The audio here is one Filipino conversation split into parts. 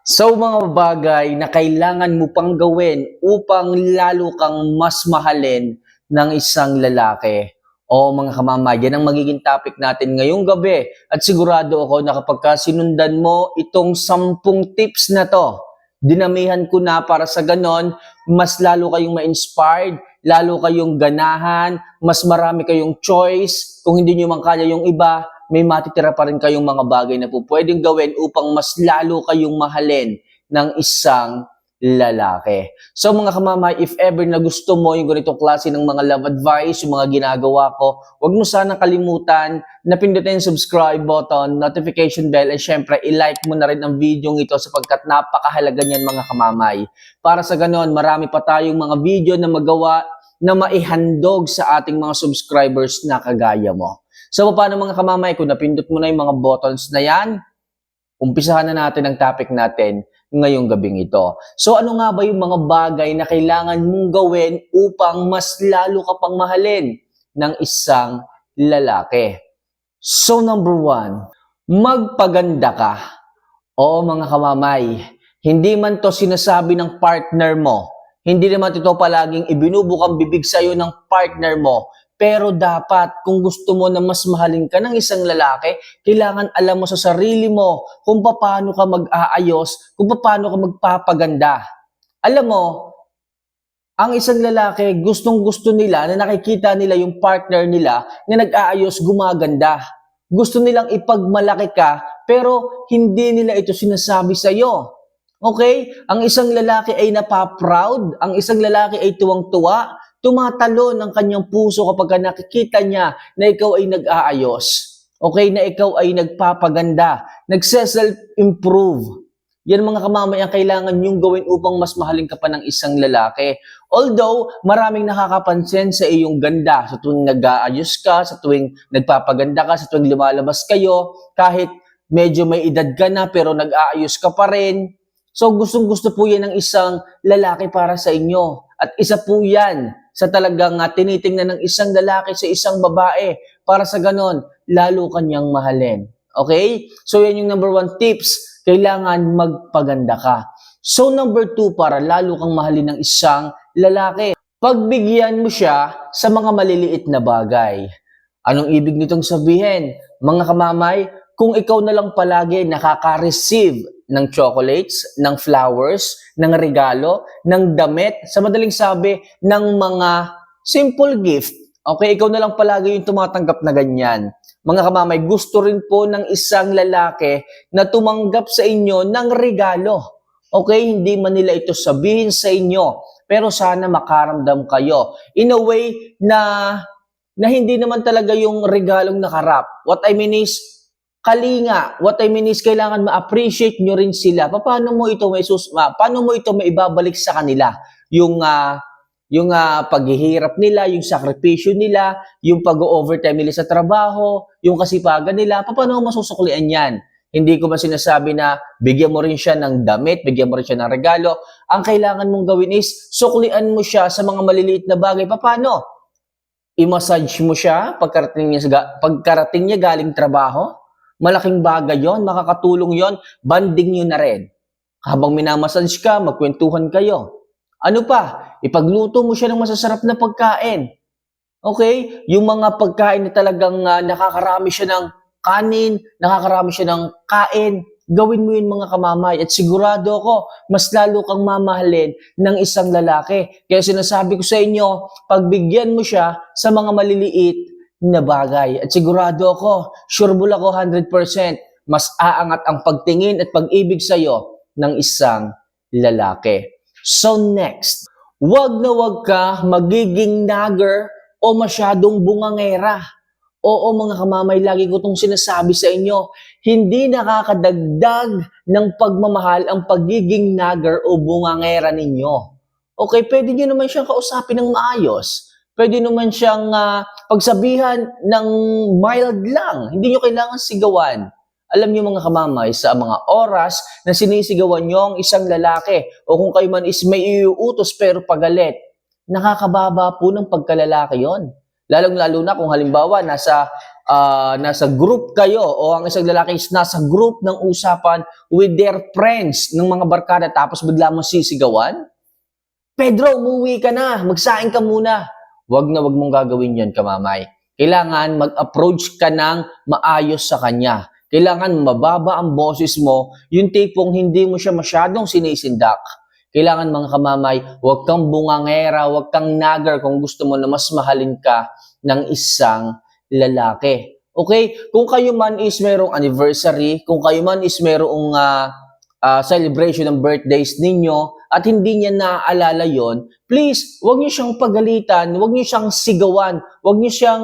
So mga bagay na kailangan mo pang gawin upang lalo kang mas mahalin ng isang lalaki. O mga kamamay, yan ang magiging topic natin ngayong gabi. At sigurado ako na kapag sinundan mo itong 10 tips na to, dinamihan ko na para sa ganon, mas lalo kayong ma-inspired, lalo kayong ganahan, mas marami kayong choice. Kung hindi nyo man kaya yung iba, may matitira pa rin kayong mga bagay na po pwedeng gawin upang mas lalo kayong mahalin ng isang lalaki. So mga kamamay, if ever na gusto mo yung ganitong klase ng mga love advice, yung mga ginagawa ko, huwag mo sana kalimutan na pindutin yung subscribe button, notification bell, and syempre, i-like mo na rin ang video ito sapagkat napakahalaga niyan mga kamamay. Para sa ganon, marami pa tayong mga video na magawa na maihandog sa ating mga subscribers na kagaya mo. So, paano mga kamamay, kung napindot mo na yung mga buttons na yan, umpisahan na natin ang topic natin ngayong gabing ito. So, ano nga ba yung mga bagay na kailangan mong gawin upang mas lalo ka pang mahalin ng isang lalaki? So, number 1, magpaganda ka. O mga kamamay, hindi man to sinasabi ng partner mo, hindi naman ito palaging ibinubukang bibig sa'yo ng partner mo, pero dapat, kung gusto mo na mas mahalin ka ng isang lalaki, kailangan alam mo sa sarili mo kung paano ka mag-aayos, kung paano ka magpapaganda. Alam mo, ang isang lalaki, gustong-gusto nila na nakikita nila yung partner nila na nag-aayos, gumaganda. Gusto nilang ipagmalaki ka, pero hindi nila ito sinasabi sa'yo. Okay? Ang isang lalaki ay napaproud, ang isang lalaki ay tuwang-tuwa, tumatalon ang kanyang puso kapag nakikita niya na ikaw ay nag-aayos. Okay? Na ikaw ay nagpapaganda, nagse-self-improve. Yan mga kamamay ang kailangan niyong gawin upang mas mahalin ka pa ng isang lalaki. Although, maraming nakakapansin sa iyong ganda sa tuwing nag-aayos ka, sa tuwing nagpapaganda ka, sa tuwing lumalabas kayo, kahit medyo may edad ka na pero nag-aayos ka pa rin. So gustong-gusto po yan ng isang lalaki para sa inyo. At isa po yan sa talagang tinitingnan ng isang lalaki sa isang babae para sa ganon, lalo kanyang mahalin. Okay? So yan yung number 1 tips. Kailangan magpaganda ka. So number 2, para lalo kang mahalin ng isang lalaki, pagbigyan mo siya sa mga maliliit na bagay. Anong ibig nitong sabihin? Mga kamamay, kung ikaw na lang palagi nakaka-receive ng chocolates, ng flowers, ng regalo, ng damit, sa madaling sabi, ng mga simple gift. Okay, ikaw na lang palagi yung tumatanggap na ganyan. Mga kamamay, gusto rin po ng isang lalaki na tumanggap sa inyo ng regalo. Okay, hindi man nila ito sabihin sa inyo, pero sana makaramdam kayo. In a way na hindi naman talaga yung regalong nakarap. What I mean is, kalinga. What I mean is, kailangan ma-appreciate nyo rin sila. Paano mo ito maibabalik sa kanila? Yung paghihirap nila, yung sakripisyo nila, yung pag-overtime nila sa trabaho, yung kasipagan nila, paano mo masusuklian yan? Hindi ko man sinasabi na bigyan mo rin siya ng damit, bigyan mo rin siya ng regalo. Ang kailangan mong gawin is, suklian mo siya sa mga maliliit na bagay. Paano? I-massage mo siya pagkarating niya galing trabaho? Malaking bagay yon, makakatulong yon, banding nyo na rin. Habang minamassage ka, magkwentuhan kayo. Ano pa? Ipagluto mo siya ng masasarap na pagkain. Okay? Yung mga pagkain na talagang nakakarami siya ng kanin, nakakarami siya ng kain, gawin mo yun mga kamamay. At sigurado ako, mas lalo kang mamahalin ng isang lalaki. Kaya sinasabi ko sa inyo, pagbigyan mo siya sa mga maliliit na bagay. At sigurado ako, sureball ako 100%, mas aangat ang pagtingin at pag-ibig sa'yo ng isang lalaki. So next, wag na wag ka magiging nagger o masyadong bungangera. Oo mga kamamay, lagi ko itong sinasabi sa inyo, hindi nakakadagdag ng pagmamahal ang pagiging nagger o bungangera ninyo. Okay, pwede nyo naman siyang kausapin ng maayos. Pwede naman siyang pagsabihan ng mild lang. Hindi nyo kailangan sigawan. Alam niyo mga kamamay, sa mga oras na sinisigawan nyo ang isang lalaki o kung kayo man is may iuutos pero pagalit, nakakababa po ng pagkalalaki yon. Lalong-lalo na kung halimbawa nasa group kayo o ang isang lalaki is nasa group ng usapan with their friends ng mga barkada tapos bigla mo sisigawan. Pedro, umuwi ka na. Magsaing ka muna. Wag na wag mong gagawin yan, kamamay. Kailangan mag-approach ka ng maayos sa kanya. Kailangan mababa ang boses mo, yung tipong hindi mo siya masyadong sinisindak. Kailangan mga kamamay, wag kang bungangera, wag kang nagger kung gusto mo na mas mahalin ka ng isang lalaki. Okay? Kung kayo man is merong anniversary, kung kayo man is merong celebration ng birthdays ninyo at hindi niya naaalala yon, please, wag niyo siyang pagalitan, wag niyo siyang sigawan, wag niyo siyang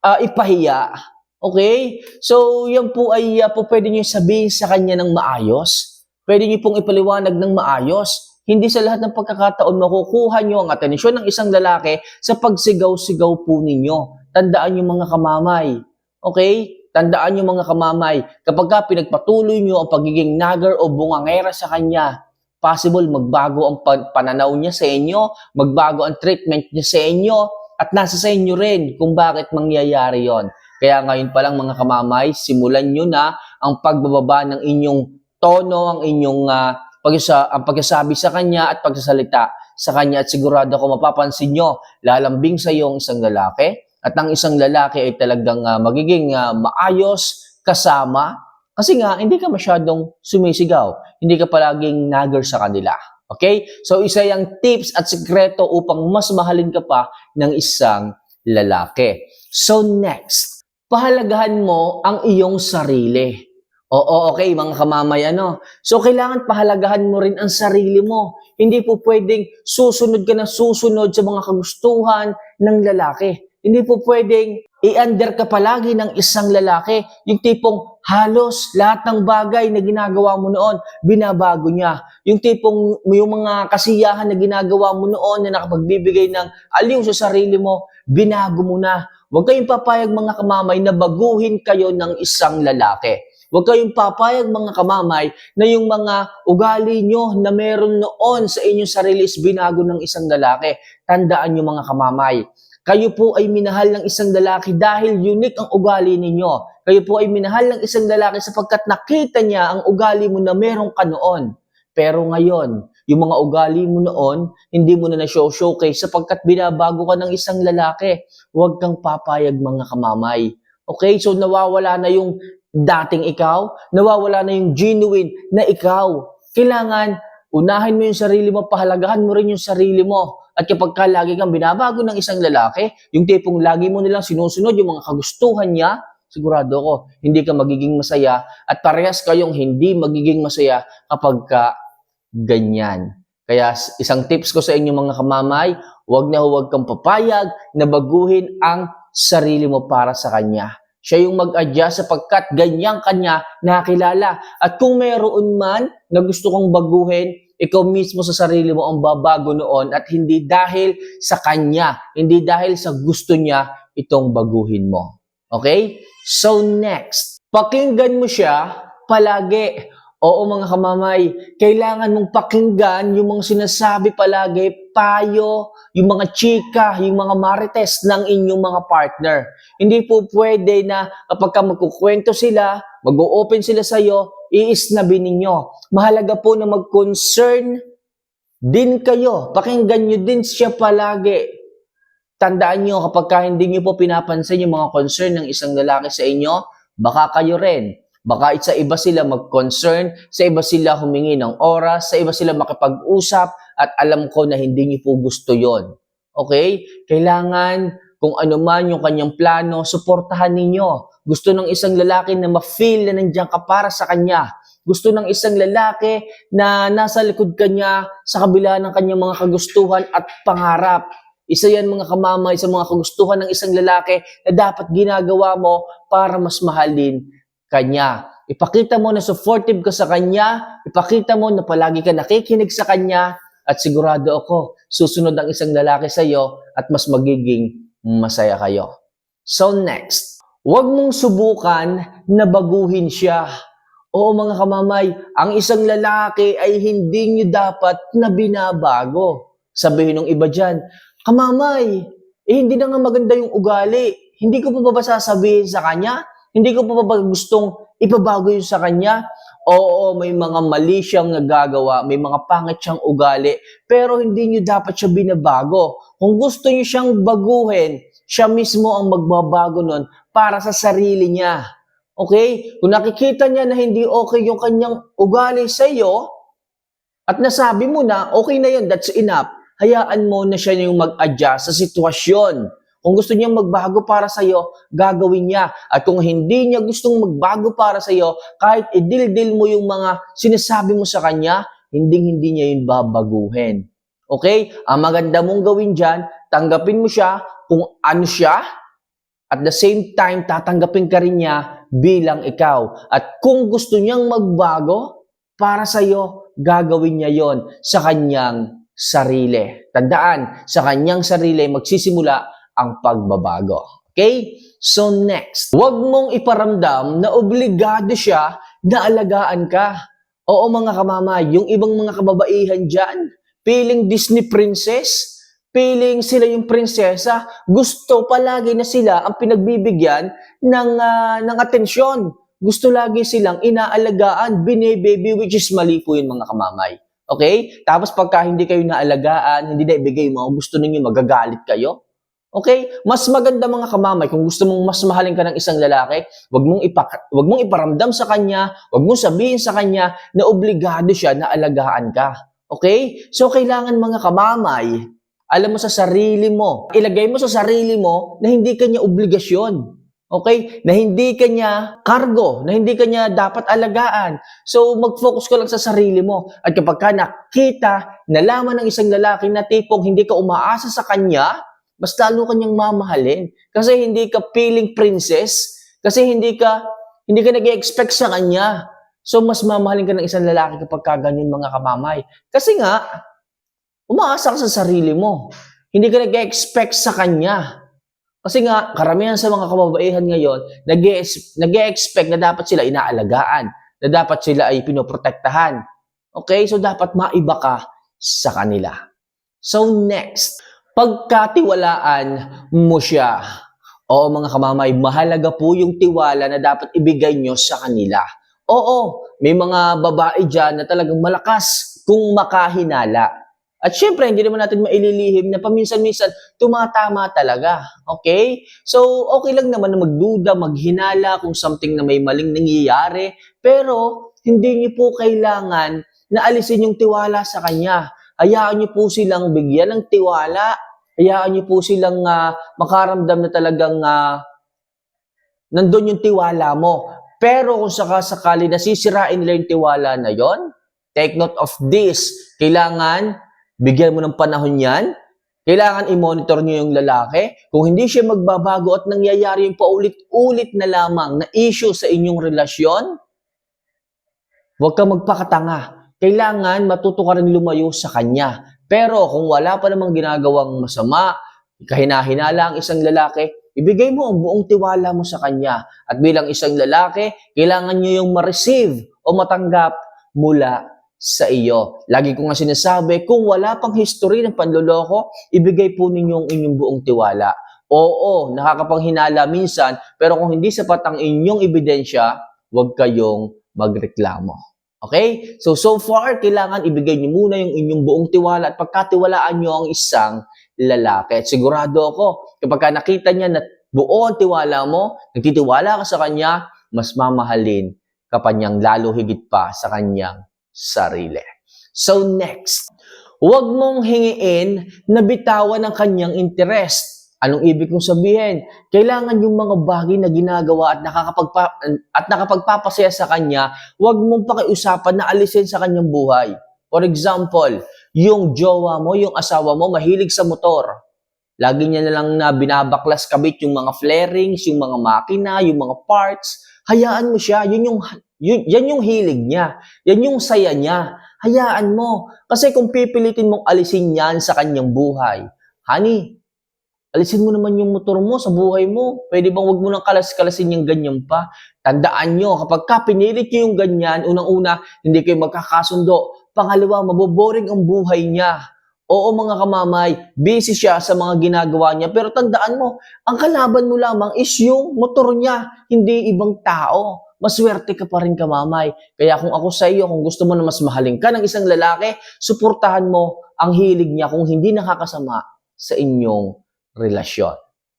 ipahiya. Okay? So, yan po ay pwede niyo sabihin sa kanya ng maayos. Pwede niyo pong ipaliwanag ng maayos. Hindi sa lahat ng pagkakataon makukuha niyo ang atensyon ng isang lalaki sa pagsigaw-sigaw po ninyo. Tandaan niyo mga kamamay. Okay? Tandaan niyo mga kamamay, kapag ka pinagpatuloy niyo ang pagiging nagger o bungangera sa kanya, possible magbago ang pananaw niya sa inyo, magbago ang treatment niya sa inyo, at nasa sa inyo rin kung bakit mangyayari yon. Kaya ngayon pa lang mga kamamay, simulan niyo na ang pagbababa ng inyong tono, ang inyong ang pagsasabi sa kanya at pagsasalita sa kanya, at sigurado ako mapapansin niyo, lalambing sa iyo ang isang lalaki. At ang isang lalaki ay talagang magiging maayos kasama kasi nga hindi ka masyadong sumisigaw. Hindi ka palaging nagger sa kanila. Okay? So isa yung tips at sikreto upang mas mahalin ka pa ng isang lalaki. So next, pahalagahan mo ang iyong sarili. Oo, okay, mga kamamay, So, kailangan pahalagahan mo rin ang sarili mo. Hindi po pwedeng susunod ka na susunod sa mga kagustuhan ng lalaki. Hindi po pwedeng i-under ka palagi ng isang lalaki. Yung tipong halos lahat ng bagay na ginagawa mo noon, binabago niya. Yung tipong yung mga kasiyahan na ginagawa mo noon na nakapagbibigay ng aliw sa sarili mo, binago mo na. Huwag kayong papayag mga kamamay na baguhin kayo ng isang lalaki. Huwag kayong papayag mga kamamay na yung mga ugali nyo na meron noon sa inyong sarili is binago ng isang lalaki. Tandaan nyo mga kamamay, kayo po ay minahal ng isang lalaki dahil unique ang ugali ninyo. Kayo po ay minahal ng isang lalaki sapagkat nakita niya ang ugali mo na meron ka noon. Pero ngayon, yung mga ugali mo noon, hindi mo na na-showcase sapagkat binabago ka ng isang lalaki. Huwag kang papayag mga kamamay. Okay? So nawawala na yung dating ikaw, nawawala na yung genuine na ikaw. Kailangan, unahin mo yung sarili mo, pahalagahan mo rin yung sarili mo. At kapag ka lagi kang binabago ng isang lalaki, yung tipong lagi mo nilang sinusunod yung mga kagustuhan niya, sigurado ko, hindi ka magiging masaya at parehas kayong hindi magiging masaya kapag ka ganyan. Kaya isang tips ko sa inyo mga kamamay, huwag kang papayag na baguhin ang sarili mo para sa kanya. Siya yung mag-adjust sapagkat ganyang kanya nakilala. At kung mayroon man na gusto kong baguhin, ikaw mismo sa sarili mo ang babago noon at hindi dahil sa kanya, hindi dahil sa gusto niya itong baguhin mo. Okay? So next, pakinggan mo siya palagi. Oo mga kamamay, kailangan mong pakinggan yung mga sinasabi palagi, payo, yung mga chika, yung mga marites ng inyong mga partner. Hindi po pwede na kapag ka magkukwento sila, mag-o-open sila sa'yo, iisnabi ninyo. Mahalaga po na mag-concern din kayo. Pakinggan nyo din siya palagi. Tandaan nyo, kapag ka hindi nyo po pinapansin yung mga concern ng isang lalaki sa inyo, baka kayo rin. Baka sa iba sila mag-concern, sa iba sila humingi ng oras, sa iba sila makipag-usap, at alam ko na hindi nyo po gusto yon. Okay? Kailangan, kung ano man yung kanyang plano, suportahan ninyo. Gusto ng isang lalaki na ma-feel na nandiyan ka para sa kanya. Gusto ng isang lalaki na nasa likod kanya sa kabila ng kanyang mga kagustuhan at pangarap. Isa yan mga kamamay sa mga kagustuhan ng isang lalaki na dapat ginagawa mo para mas mahalin kanya. Ipakita mo na supportive ka sa kanya, ipakita mo na palagi ka nakikinig sa kanya, at sigurado ako, susunod ang isang lalaki sa iyo at mas magiging masaya kayo. So next, huwag mong subukan na baguhin siya. Oo mga kamamay, ang isang lalaki ay hindi niyo dapat na binabago. Sabihin ng iba dyan, kamamay, hindi na nga maganda yung ugali. Hindi ko pa ba sasabihin sa kanya? Hindi ko pa ba gustong ipabago yun sa kanya? Oo, may mga mali siyang nagagawa, may mga pangit siyang ugali, pero hindi niyo dapat siya binabago. Kung gusto niyo siyang baguhin, siya mismo ang magbabago nun para sa sarili niya. Okay? Kung nakikita niya na hindi okay yung kanyang ugali sa iyo, at nasabi mo na, okay na yun, that's enough. Hayaan mo na siya yung mag-adjust sa sitwasyon. Kung gusto niyang magbago para sa'yo, gagawin niya. At kung hindi niya gustong magbago para sa'yo, kahit idildil mo yung mga sinasabi mo sa kanya, hindi niya yun babaguhin. Okay? Ang maganda mong gawin dyan, tanggapin mo siya kung ano siya, at the same time, tatanggapin ka rin niya bilang ikaw. At kung gusto niyang magbago para sa'yo, gagawin niya yon sa kanyang sarili. Tandaan, sa kanyang sarili magsisimula ang pagbabago. Okay? So next, huwag mong iparamdam na obligado siya na alagaan ka. Oo mga kamamay, yung ibang mga kababaihan dyan, feeling Disney princess, feeling sila yung prinsesa, gusto palagi na sila ang pinagbibigyan ng atensyon. Gusto lagi silang inaalagaan, bine-baby, which is mali po yun mga kamamay. Okay? Tapos pagka hindi kayo naalagaan, hindi na ibigay mo, gusto ninyo magagalit kayo. Okay? Mas maganda mga kamamay, kung gusto mong mas mahalin ka ng isang lalaki, wag mong iparamdam sa kanya, wag mong sabihin sa kanya na obligado siya na alagaan ka. Okay? So kailangan mga kamamay, alam mo sa sarili mo, ilagay mo sa sarili mo na hindi kanya obligasyon. Okay? Na hindi kanya cargo, na hindi kanya dapat alagaan. So mag-focus ka lang sa sarili mo. At kapag ka nakita, nalaman ng isang lalaki na tipong hindi ka umaasa sa kanya, mas lalo kanyang mamahalin. Kasi hindi ka feeling princess. Kasi hindi ka nag-expect sa kanya. So, mas mamahalin ka ng isang lalaki kapag kaganyan mga kamamay. Kasi nga, umaasa ka sa sarili mo. Hindi ka nag-expect sa kanya. Kasi nga, karamihan sa mga kababaihan ngayon, nag-expect na dapat sila inaalagaan. Na dapat sila ay pinoprotektahan. Okay? So, dapat maiba ka sa kanila. So, next, pagkatiwalaan mo siya. Oo mga kamamay, mahalaga po yung tiwala na dapat ibigay nyo sa kanila. Oo, may mga babae dyan na talagang malakas kung makahinala. At syempre, hindi naman natin maililihim na paminsan-minsan tumatama talaga. Okay? So, okay lang naman na magduda, maghinala kung something na may maling nangyayari. Pero, hindi niyo po kailangan na alisin yung tiwala sa kanya. Hayaan niyo po silang bigyan ng tiwala. Hayaan niyo po silang makaramdam na talagang nandun yung tiwala mo. Pero kung sakasakali nasisirain nila yung tiwala na yon, take note of this. Kailangan bigyan mo ng panahon yan. Kailangan i-monitor niyo yung lalaki. Kung hindi siya magbabago at nangyayari yung paulit-ulit na lamang na issue sa inyong relasyon, huwag ka magpakatanga. Kailangan matuto ka rin lumayo sa kanya. Pero kung wala pa namang ginagawang masama, kahina-hinala ang isang lalaki, ibigay mo ang buong tiwala mo sa kanya. At bilang isang lalaki, kailangan nyo yung ma-receive o matanggap mula sa iyo. Lagi ko nga sinasabi, kung wala pang history ng panloloko, ibigay po ninyo ang inyong buong tiwala. Oo, nakakapanghinala minsan, pero kung hindi sapat ang inyong ebidensya, huwag kayong magreklamo. Okay? So far, kailangan ibigay niyo muna yung inyong buong tiwala at pagkatiwalaan niyo ang isang lalaki. At sigurado ako, kapag nakita niya na buo ang tiwala mo, nagtitiwala ka sa kanya, mas mamahalin ka pa niyang lalo higit pa sa kanyang sarili. So next, huwag mong hingiin na bitawan ang kanyang interest. Anong ibig kong sabihin? Kailangan yung mga bagay na ginagawa at nakapagpapasaya sa kanya, huwag mong pakiusapan na alisin sa kanyang buhay. For example, yung jowa mo, yung asawa mo, mahilig sa motor. Lagi niya na lang na binabaklas kabit yung mga flarings, yung mga makina, yung mga parts. Hayaan mo siya. Yan yung hilig niya. Yan yung saya niya. Hayaan mo. Kasi kung pipilitin mong alisin yan sa kanyang buhay, honey, alisin mo naman yung motor mo sa buhay mo. Pwede bang wag mo nang kalas-kalasin yung ganyan pa? Tandaan nyo, kapag pinilit nyo yung ganyan, unang-una, hindi kayo magkakasundo. Pangalawa, maboboring ang buhay niya. Oo mga kamamay, busy siya sa mga ginagawa niya. Pero tandaan mo, ang kalaban mo lamang is yung motor niya, hindi ibang tao. Maswerte ka pa rin kamamay. Kaya kung ako sa iyo, kung gusto mo na mas mahalin ka ng isang lalaki, suportahan mo ang hilig niya kung hindi nakakasama sa inyong relasyon.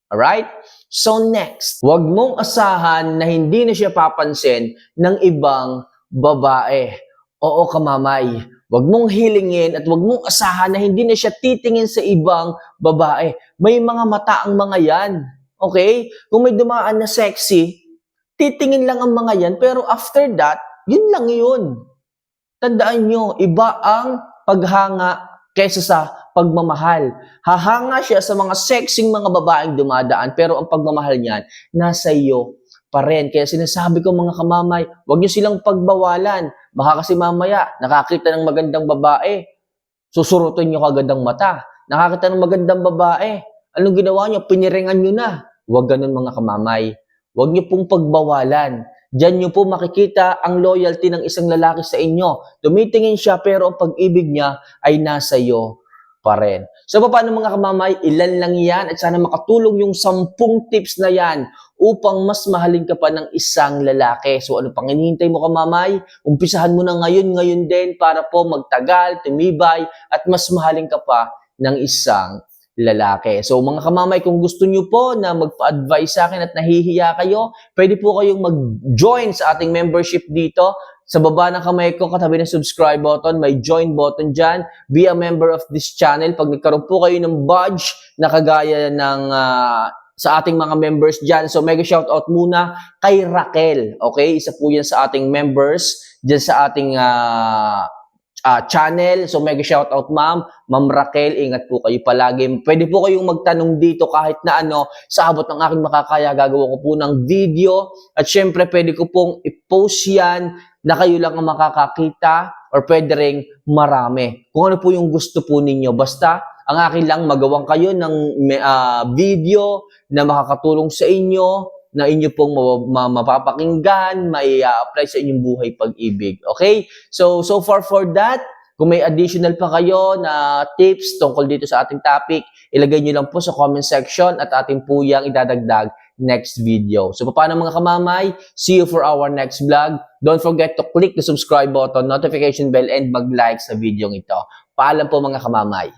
Alright? So next, huwag mong asahan na hindi na siya papansin ng ibang babae. Oo kamamay, huwag mong hilingin at huwag mong asahan na hindi na siya titingin sa ibang babae. May mga mata ang mga yan. Okay? Kung may dumaan na sexy, titingin lang ang mga yan, pero after that, yun lang yun. Tandaan nyo, iba ang paghanga kaysa sa pagmamahal. Hahanga siya sa mga sexing mga babaeng dumadaan, pero ang pagmamahal niyan, nasa iyo pa rin. Kaya sinasabi ko mga kamamay, huwag nyo silang pagbawalan. Baka kasi mamaya, nakakita ng magandang babae, susurutin nyo kagad ang mata. Nakakita ng magandang babae, anong ginawa nyo? Piniringan nyo na. Huwag ganun mga kamamay. Huwag nyo pong pagbawalan. Diyan nyo po makikita ang loyalty ng isang lalaki sa inyo. Tumitingin siya pero ang pag-ibig niya ay nasa iyo pa rin. So paano mga kamamay, ilan lang yan at sana makatulong yung 10 tips na yan upang mas mahalin ka pa ng isang lalaki. So ano pang hinihintay mo kamamay? Umpisahan mo na ngayon din para po magtagal, tumibay at mas mahalin ka pa ng isang lalaki. So mga kamamay, kung gusto nyo po na magpa-advise sa akin at nahihiya kayo, pwede po kayong mag-join sa ating membership dito. Sa baba ng kamay ko, katabi ng subscribe button, may join button dyan. Be a member of this channel. Pag nagkaroon po kayo ng badge na kagaya ng sa ating mga members dyan. So mega shoutout muna kay Raquel. Okay? Isa po yan sa ating members dyan sa ating channel. So mega shoutout Ma'am Raquel, ingat po kayo palagi. Pwede po kayong magtanong dito kahit na ano, sa abot ng aking makakaya, gagawa ko po ng video. At syempre, pwede ko pong i-post yan na kayo lang ang makakakita or pwede ring marami. Kung ano po yung gusto po ninyo. Basta, ang akin lang, magawang kayo ng video na makakatulong sa inyo, na inyo pong mapapakinggan, may apply sa inyong buhay pag-ibig. Okay? So far for that, kung may additional pa kayo na tips tungkol dito sa ating topic, ilagay nyo lang po sa comment section at ating po yang idadagdag next video. So paano mga kamamay? See you for our next vlog. Don't forget to click the subscribe button, notification bell, and mag-like sa video ito. Paalam po mga kamamay.